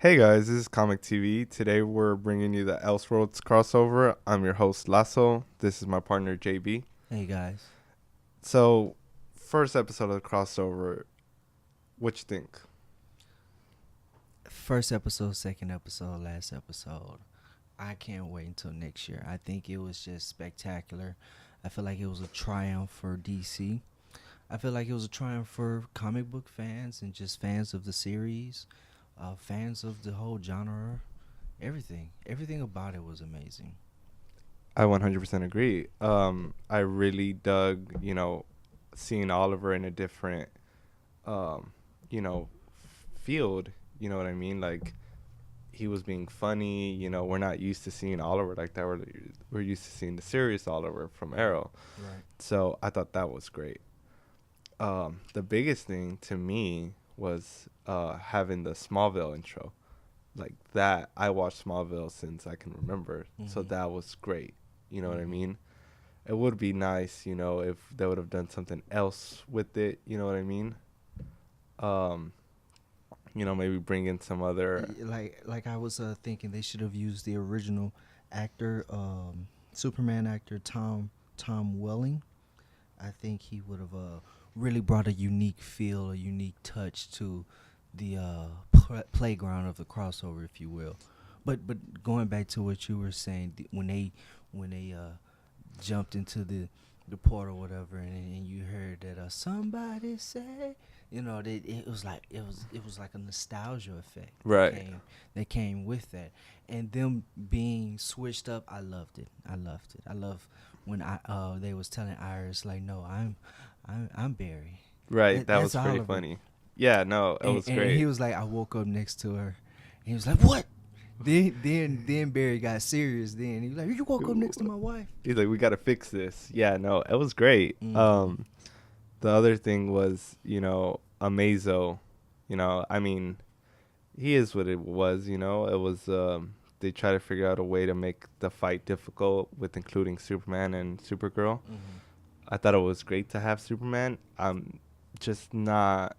Hey guys, this is Comic TV. Today we're bringing you the Elseworlds crossover. I'm your host Lasso. This is my partner JB. Hey guys. So, first episode of the crossover, what you think? First episode, second episode, last episode. I can't wait until next year. I think it was just spectacular. I feel like it was a triumph for DC. I feel like it was a triumph for comic book fans and just fans of the series, fans of the whole genre. Everything about it was amazing. I 100% agree. I really dug, seeing Oliver in a different, um, field. You know what I mean? Like he was being funny. We're not used to seeing Oliver like that. We're used to seeing the serious Oliver from Arrow. Right. So I thought that was great. The biggest thing to me was having the Smallville intro. Like that, I watched Smallville since I can remember. So Mm-hmm. that was great. You know what I Mm-hmm. mean? It would be nice, if they would have done something else with it. You know what I mean? Um, maybe bring in some other. Like I was thinking they should have used the original actor, Superman actor Tom Welling. I think he would have really brought a unique feel, a unique touch to the playground of the crossover, if you will. But going back to what you were saying, when they jumped into the port or whatever, and you heard that somebody say, that it was like a nostalgia effect Right. that came with that, and them being switched up. I loved it. I loved it. I love when they was telling Iris like, no, I'm Barry. Right. That That's was pretty Oliver. funny. Yeah. No, it was And he great. was like, I woke up next to her. And he was like, what? Then Barry got serious. Then he was like, you woke up next to my wife. He's like, we got to fix this. Yeah. No, it was great. Mm-hmm. The other thing was, Amazo. I mean, he is what it was. It was. They try to figure out a way to make the fight difficult with including Superman and Supergirl. Mm-hmm. I thought it was great to have Superman. I'm just not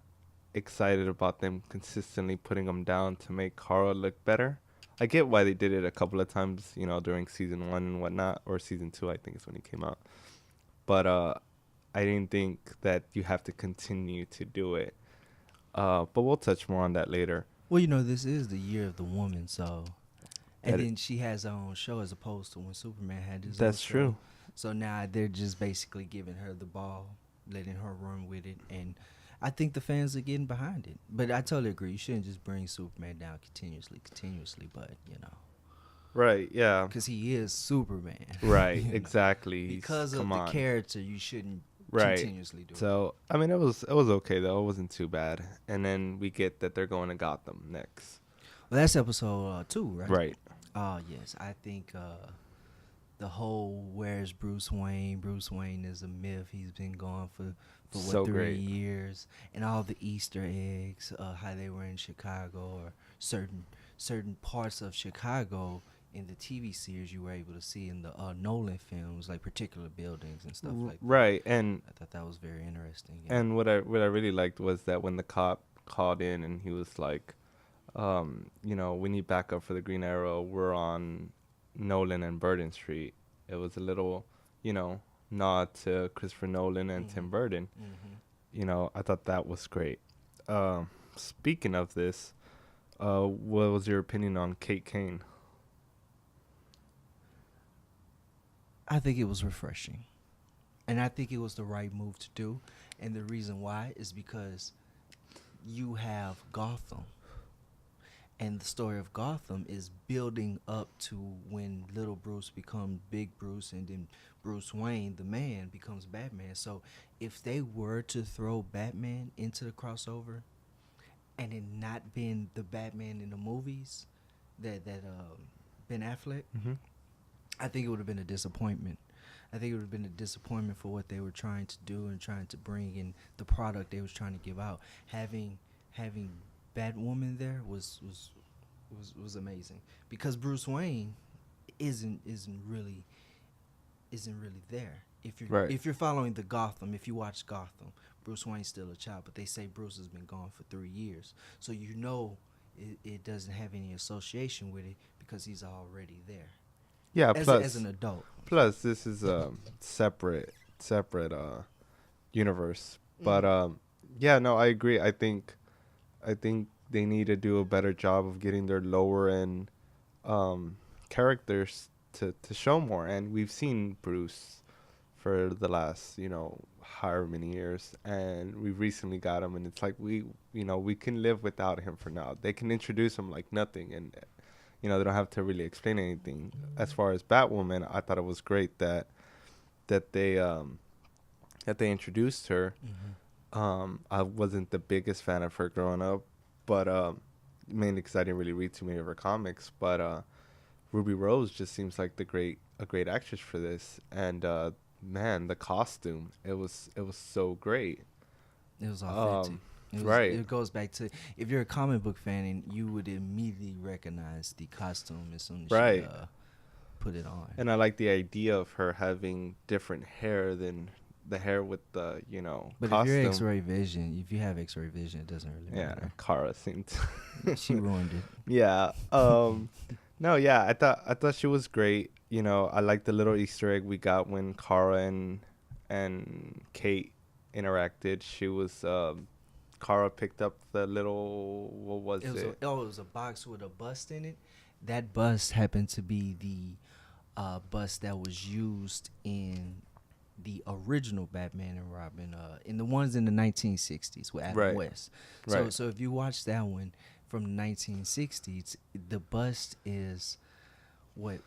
excited about them consistently putting him down to make Kara look better. I get why they did it a couple of times, during season 1 and whatnot, or season 2, I think is when he came out. But I didn't think that you have to continue to do it. But we'll touch more on that later. Well, this is the year of the woman, so and That then she has her own show as opposed to when Superman had his own that's show. true. So now they're just basically giving her the ball, letting her run with it, and I think the fans are getting behind it. But I totally agree. You shouldn't just bring Superman down continuously. But Right? Yeah. because he is Superman. Right. you know, Exactly. because of Come the on. character, you shouldn't Right. continuously do it. So I mean, it was okay though. It wasn't too bad. And then we get that they're going to Gotham next. Well, that's episode 2, right? Right. Oh yes, I think the whole where's Bruce Wayne? Bruce Wayne is a myth. He's been gone for what, So 3 years, and all the Easter eggs, how they were in Chicago or certain parts of Chicago in the TV series you were able to see in the Nolan films, like particular buildings and stuff like that. Right. And I thought that was very interesting. Yeah. and what I really liked was that when the cop called in and he was like, we need backup for the Green Arrow. We're on Nolan and Burton Street. It was a little, nod to Christopher Nolan and Tim Mm-hmm. Burton. Mm-hmm. I thought that was great. Speaking of this, what was your opinion on Kate Kane? I think it was refreshing. And I think it was the right move to do. And the reason why is because you have Gotham. And the story of Gotham is building up to when little Bruce becomes big Bruce, and then Bruce Wayne, the man, becomes Batman. So if they were to throw Batman into the crossover and it not been the Batman in the movies, that Ben Affleck, Mm-hmm. I think it would have been a disappointment. I think it would have been a disappointment for what they were trying to do and trying to bring in the product they was trying to give out. Having Batwoman there was amazing because Bruce Wayne isn't really there. Right. If you're following the Gotham, if you watch Gotham, Bruce Wayne's still a child, but they say Bruce has been gone for 3 years. So it doesn't have any association with it because he's already there Yeah. as an adult. Plus, this is a separate universe. But Mm-hmm. yeah, no, I agree. I think they need to do a better job of getting their lower end um, characters to show more. And we've seen Bruce for the last, however many years, and we recently got him, and it's like we can live without him for now. They can introduce him like nothing, and they don't have to really explain anything. As far as Batwoman, I thought it was great that they that they introduced her. Mm-hmm. I wasn't the biggest fan of her growing up, but mainly because I didn't really read too many of her comics. But Ruby Rose just seems like a great actress for this, and man, the costume it was so great. It was authentic. Um, right, It goes back to if you're a comic book fan and you would immediately recognize the costume as soon as she right, put it on. and I like the idea of her having different hair than the hair with the But if you're costume. X-ray vision, if you have X-ray vision, it doesn't really Yeah, matter. Kara seemed. She ruined it. Yeah. No, yeah, I thought she was great. I like the little Easter egg we got when Kara and Kate interacted. She was Kara picked up the little, what was It was it? it was a box with a bust in it. That bust happened to be the bust that was used in the original Batman and Robin, in the ones in the 1960s with Adam Right. West. Right. So if you watch that one from the 1960s, the bust is what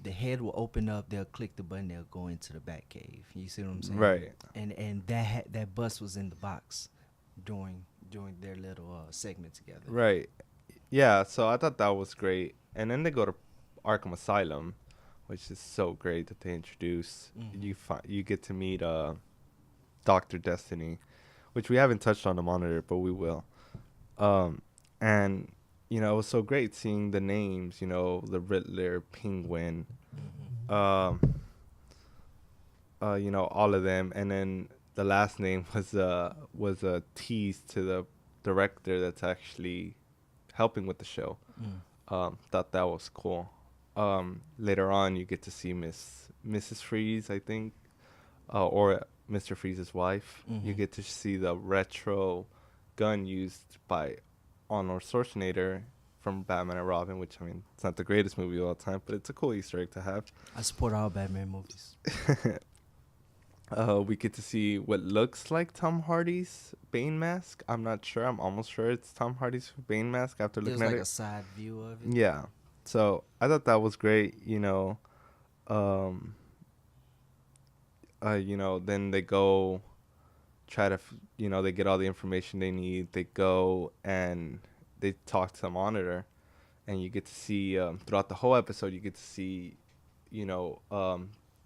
the head will open up. They'll click the button. They'll go into the Batcave. You see what I'm saying? Right. And that bust was in the box during their little segment together. Right. Yeah, so I thought that was great. And then they go to Arkham Asylum, which is so great that they introduce. Mhm. You get to meet Dr. Destiny, which we haven't touched on the monitor, but we will. And it was so great seeing the names, the Riddler, Penguin, Mhm. um, all of them, and then the last name was a tease to the director that's actually helping with the show. Mm. Thought that was cool. Later on, you get to see Mrs. Freeze, I think, or Mr. Freeze's wife. You Mhm. get to see the retro gun used by Arnold Schwarzenegger from Batman and Robin, which, I mean, it's not the greatest movie of all time, but it's a cool Easter egg to have. I support all Batman movies. We get to see what looks like Tom Hardy's Bane mask. I'm not sure. I'm almost sure it's Tom Hardy's Bane mask after There's looking at like it. a side view of it. Yeah. So I thought that was great. Then they go try to, they get all the information they need. They go and they talk to the monitor, and you get to see throughout the whole episode, you get to see,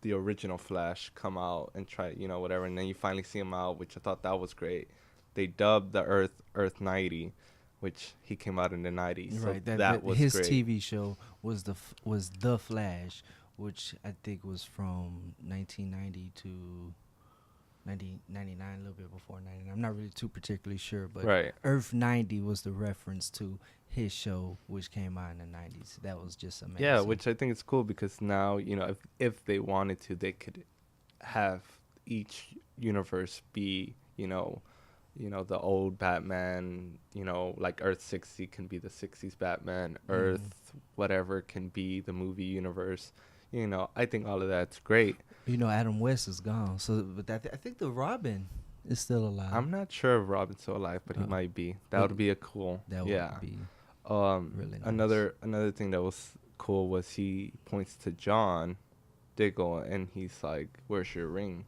the original Flash come out and try, whatever, and then you finally see him out, which I thought that was great. They dubbed the Earth 90, which he came out in the 90s. So Right. that was his great. TV show was the Flash, which I think was from 1990 to 1999, a little bit before 99. I'm not really too particularly sure, but Right. Earth 90 was the reference to his show, which came out in the 90s. That was just amazing. Yeah, which I think is cool because now, if they wanted to, they could have each universe be, the old Batman, like Earth 60 can be the 60s Batman, Earth whatever can be the movie universe. I think all of that's great. Adam West is gone, so but I think the Robin is still alive. I'm not sure if Robin's still alive, but he might be. That would be a cool. That yeah. would be really nice. Another thing that was cool was he points to John Diggle and he's like, "Where's your ring?"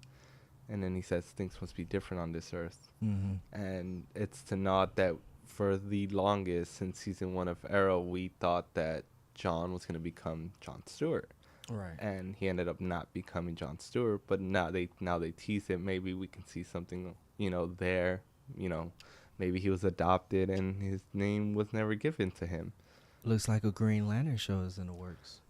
And then he says, "Things must be different on this earth." Mm-hmm. And it's to nod that for the longest since season 1 of Arrow, we thought that John was gonna become Jon Stewart. Right. And he ended up not becoming Jon Stewart, but now they tease it. Maybe we can see something, there. Maybe he was adopted and his name was never given to him. Looks like a Green Lantern show is in the works.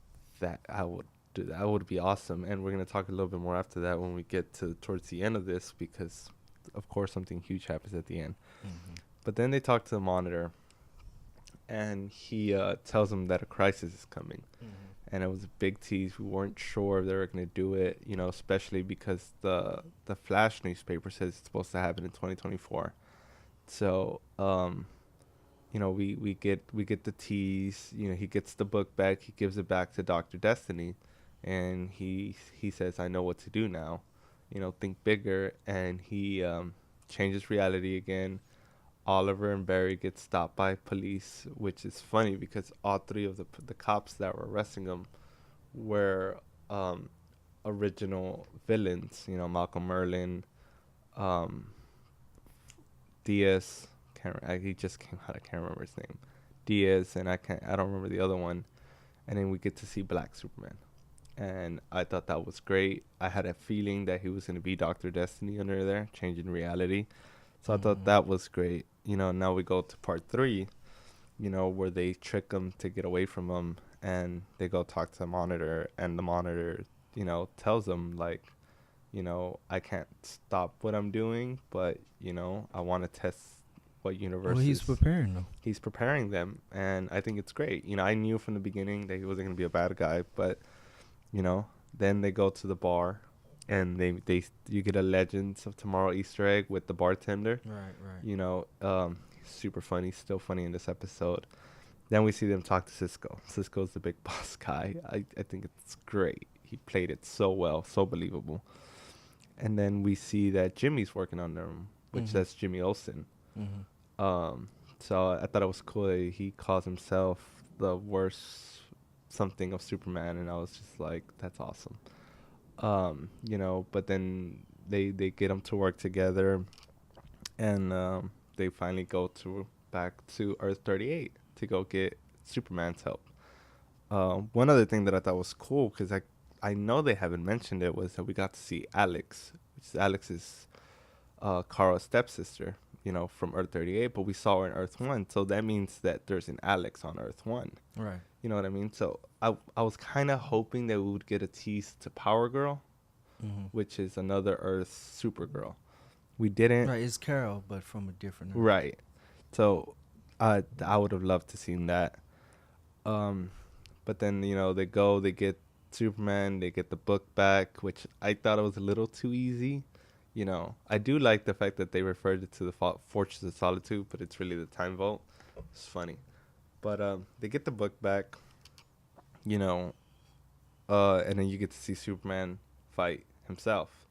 That would be awesome. And we're gonna talk a little bit more after that when we get towards the end of this, because of course something huge happens at the end. Mm-hmm. But then they talk to the monitor, and he tells him that a crisis is coming. And it was a big tease. We weren't sure if they were going to do it, you know, especially because the Flash newspaper says it's supposed to happen in 2024. So, you know, we get the tease. You know, he gets the book back. He gives it back to Dr. Destiny, and he says, "I know what to do now. You know, think bigger." And he changes reality again. Oliver and Barry get stopped by police, which is funny because all three of the cops that were arresting them were original villains. You know, Malcolm Merlin, um, Diaz. He just came out. I can't remember his name. Diaz, and I don't remember the other one. And then we get to see Black Superman, and I thought that was great. I had a feeling that he was going to be Doctor Destiny under there, changing reality. So I thought that was great. You know, now we go to part 3, you know, where they trick him to get away from him, and they go talk to the Monitor, and the Monitor, you know, tells them, like, you know, I can't stop what I'm doing, but, you know, I want to test what universe Well, he's preparing them. he's preparing them, and I think it's great. You know, I knew from the beginning that he wasn't going to be a bad guy, but, you know, then they go to the bar, and they you get a Legends of Tomorrow Easter egg with the bartender. Right. You know, super funny, still funny in this episode. Then we see them talk to Cisco. Cisco's the big boss guy. I think it's great. He played it so well, so believable. And then we see that Jimmy's working on them, which that's Jimmy Olsen. So I thought it was cool that he calls himself the worst something of Superman, and I was just like, that's awesome. You know, but then they get them to work together, and they finally go back to Earth 38 to go get Superman's help. One other thing that I thought was cool, because I know they haven't mentioned it, was that we got to see Alex, which is Alex's Kara's stepsister, you know, from Earth 38, but we saw her in Earth 1, so that means that there's an Alex on Earth 1. Right. You know what I mean? So I was kind of hoping that we would get a tease to Power Girl, which is another Earth Supergirl. We didn't. Right, it's Carol, but from a different Earth. Right. So I would have loved to seen that. But then, you know, they get Superman, they get the book back, which I thought it was a little too easy. You know, I do like the fact that they referred it to the Fortress of Solitude, but it's really the Time Vault. It's funny. But they get the book back, you know, and then you get to see Superman fight himself,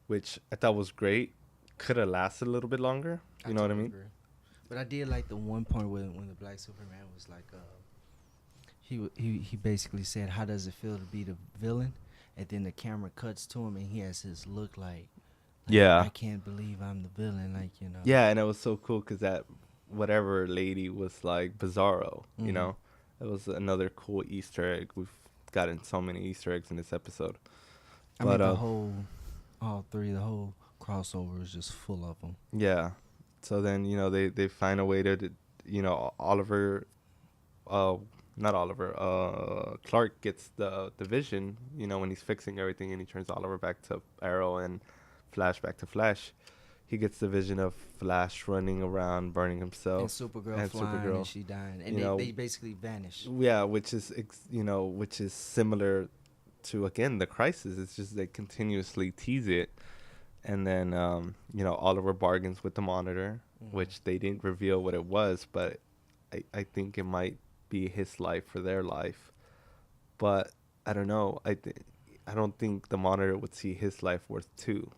which I thought was great. Could have lasted a little bit longer. You know what I mean? Agree. But I did like the one point when the Black Superman was like, he basically said, "How does it feel to be the villain?" And then the camera cuts to him, and he has his look like Yeah. I can't believe I'm the villain, like, you know. Yeah, and it was so cool because that whatever lady was like Bizarro, you know? It was another cool Easter egg. We've gotten so many Easter eggs in this episode. I mean, the whole crossover is just full of them. Yeah. So then, you know, they find a way to, you know, Oliver, not Oliver, Clark gets the vision, you know, when he's fixing everything and he turns Oliver back to Arrow and Flash back to Flash. He gets the vision of Flash running around, burning himself. And Supergirl flying and she dying. And they basically vanish. Yeah, which is, which is similar to, again, the Crisis. It's just they continuously tease it. And then, you know, Oliver bargains with the Monitor, which they didn't reveal what it was, but I think it might be his life for their life. But I don't know. I don't think the Monitor would see his life worth 2.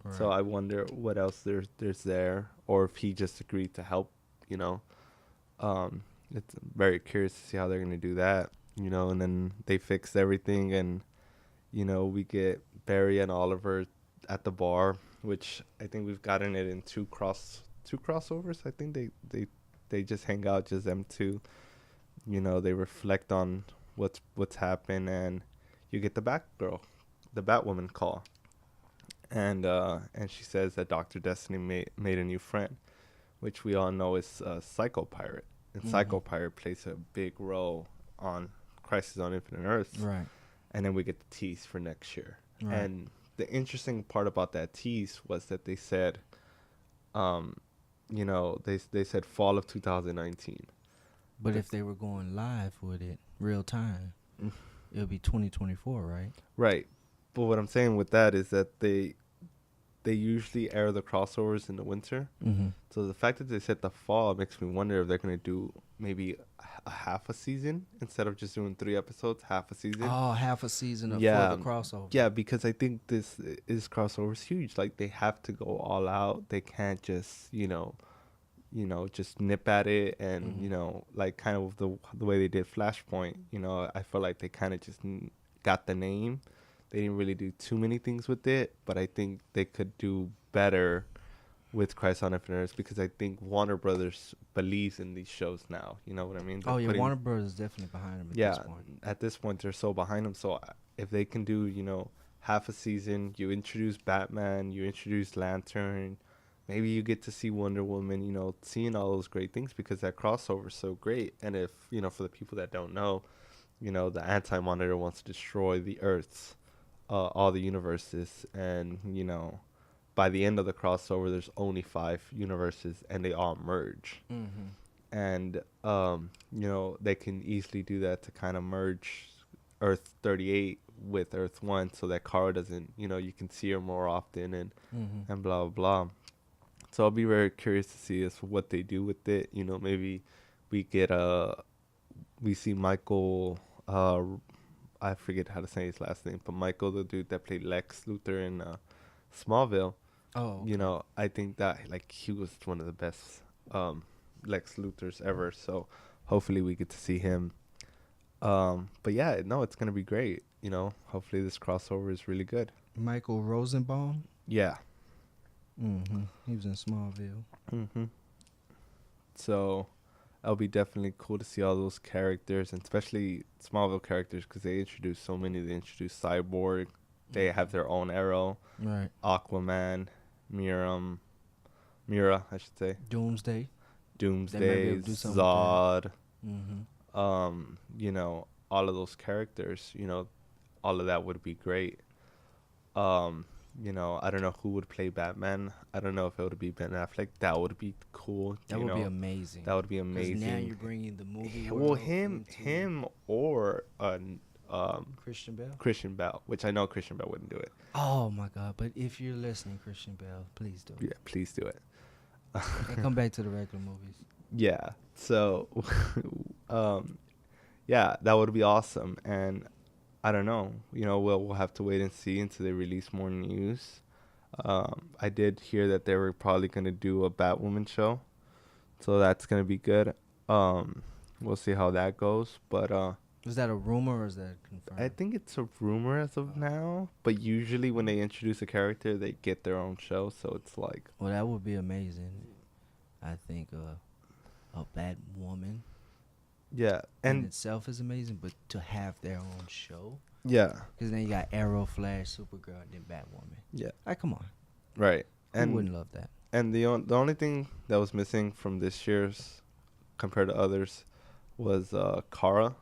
Right. So I wonder what else there's there, or if he just agreed to help, you know. It's very curious to see how they're going to do that, you know. And then they fixed everything, and, you know, we get Barry and Oliver at the bar, which I think we've gotten it in two crossovers. I think they just hang out, just them two. You know, they reflect on what's happened, and you get the Batwoman call. And she says that Dr. Destiny made a new friend, which we all know is Psycho Pirate. And Psycho Pirate plays a big role on Crisis on Infinite Earths. Right. And then we get the tease for next year. Right. And the interesting part about that tease was that they said, you know, they said fall of 2019. But if they were going live with it, real time, Mm. it would be 2024, right? Right. But what I'm saying with that is that they usually air the crossovers in the winter. Mm-hmm. So the fact that they said the fall makes me wonder if they're gonna do maybe a half a season instead of just doing 3 episodes, half a season. Oh, half a season for Yeah, the crossover. yeah, because I think this is crossover is huge. Like they have to go all out. They can't just just nip at it and Mhm. like kind of the way they did Flashpoint. I feel like they kind of just got the name. They didn't really do too many things with it, but I think they could do better with Crisis on Infinite Earths because I think Warner Brothers believes in these shows now. You know what I mean? They're Oh yeah, putting Warner Bros. Is definitely behind him at yeah, this point. at this point they're so behind them. So if they can do, half a season, you introduce Batman, you introduce Lantern, maybe you get to see Wonder Woman, seeing all those great things because that crossover is so great. And if, for the people that don't know, the Anti-Monitor wants to destroy the Earths, all the universes, and, by the end of the crossover, there's only 5 universes and they all merge Mm-hmm. and they can easily do that to kind of merge Earth 38 with Earth 1 so that Kara doesn't, you can see her more often Mm-hmm. and blah blah blah. So I'll be very curious to see as what they do with it. Maybe we get we see Michael, I forget how to say his last name, but Michael, the dude that played Lex Luthor in Smallville. Oh, okay. I think that like he was one of the best Lex Luthors ever. So hopefully we get to see him. But yeah, no, it's gonna be great. Hopefully this crossover is really good. Michael Rosenbaum. Yeah. Mm-hmm. He was in Smallville. Mhm. So it'll be definitely cool to see all those characters, and especially Smallville characters, because they introduced so many. They introduced Cyborg. They have their own Arrow, Right. Aquaman, Mira, I should say, Doomsday. They might be Doomsday, able to do something with that. Zod. Mm-hmm. All of those characters, all of that would be great. Um, I don't know who would play Batman. I don't know if it would be Ben Affleck. That would be cool. That would be amazing. That would be 'Cause amazing. now you're bringing the movie Well, world him, into him, or Christian Bale. Christian Bale, which I know Christian Bale wouldn't do it. Oh my God! But if you're listening, Christian Bale, please do it. Yeah, please do it. And come back to the regular movies. Yeah. So, yeah, that would be awesome. And I don't know. We'll have to wait and see until they release more news. I did hear that they were probably gonna do a Batwoman show, so that's gonna be good. We'll see how that goes. But Was that a rumor or is that confirmed? I think it's a rumor as of now. But usually when they introduce a character, they get their own show. So it's like, Well, that would be amazing. I think a Batwoman yeah, in and itself is amazing, but to have their own show, yeah, because then you got Arrow, Flash, Supergirl, and then Batwoman. yeah, Like, come on, right. who And wouldn't love that? And the only thing that was missing from this year's compared to others was Kara.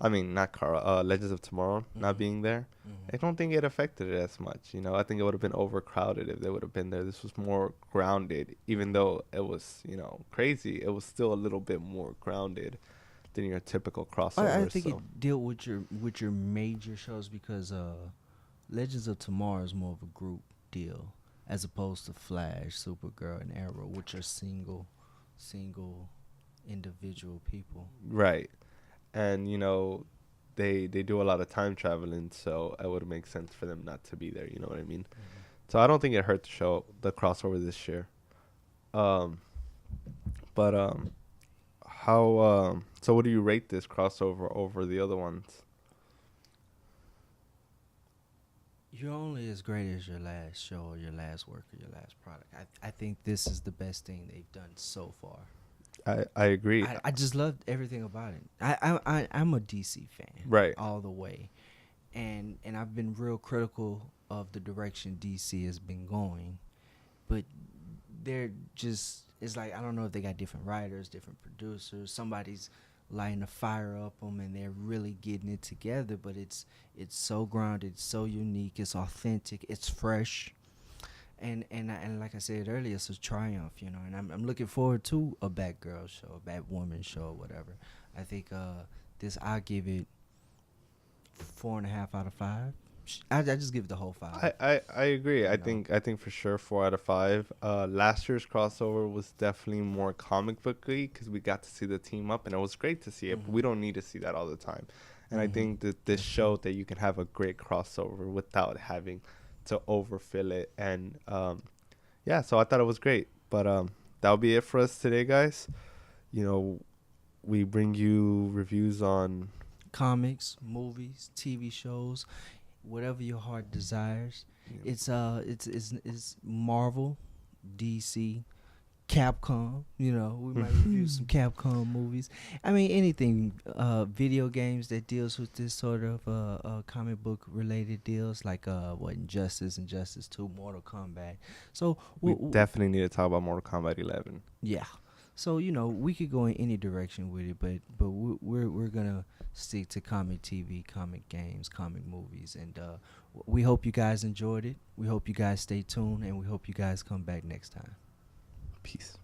I mean, not Kara. Legends of Tomorrow not being there. I don't think it affected it as much. I think it would have been overcrowded if they would have been there. This was more grounded, even though it was crazy. It was still a little bit more grounded than your typical crossover. I think it dealt with your major shows because Legends of Tomorrow is more of a group deal as opposed to Flash, Supergirl, and Arrow, which are single individual people. Right. And they do a lot of time traveling, so it would make sense for them not to be there. You know what I mean? So I don't think it hurt to show the crossover this year. But how so what do you rate this crossover over the other ones? You're only as great as your last show or your last work or your last product. I think this is the best thing they've done so far. I agree. I just loved everything about it. I'm a DC fan, Right. all the way, and I've been real critical of the direction DC has been going, but they're just, it's like I don't know if they got different writers, different producers, somebody's lighting a fire up them, and they're really getting it together. But it's so grounded, it's so unique, it's authentic, it's fresh, And like I said earlier, it's a triumph, you know. And I'm looking forward to a Batgirl show, a Batwoman show, whatever. I think this I'll give it 4.5 out of 5. I just give it the whole 5. I agree. You know. I think for sure 4 out of 5. Last year's crossover was definitely more comic booky because we got to see the team up and it was great to see it. But we don't need to see that all the time. And I think that this showed that you can have a great crossover without having to overfill it. And yeah, so I thought it was great. But that'll be it for us today, guys. You know, we bring you reviews on Comics, movies, TV shows, whatever your heart desires. It's Marvel, DC, Capcom. You know, we might review some Capcom movies. I mean, anything. Video games that deals with this sort of comic book related deals, like Injustice, Injustice 2, Mortal Kombat. So we definitely need to talk about Mortal Kombat 11. Yeah. So you know we could go in any direction with it, but we're gonna stick to comic TV, comic games, comic movies, and we hope you guys enjoyed it. We hope you guys stay tuned, and we hope you guys come back next time. Peace.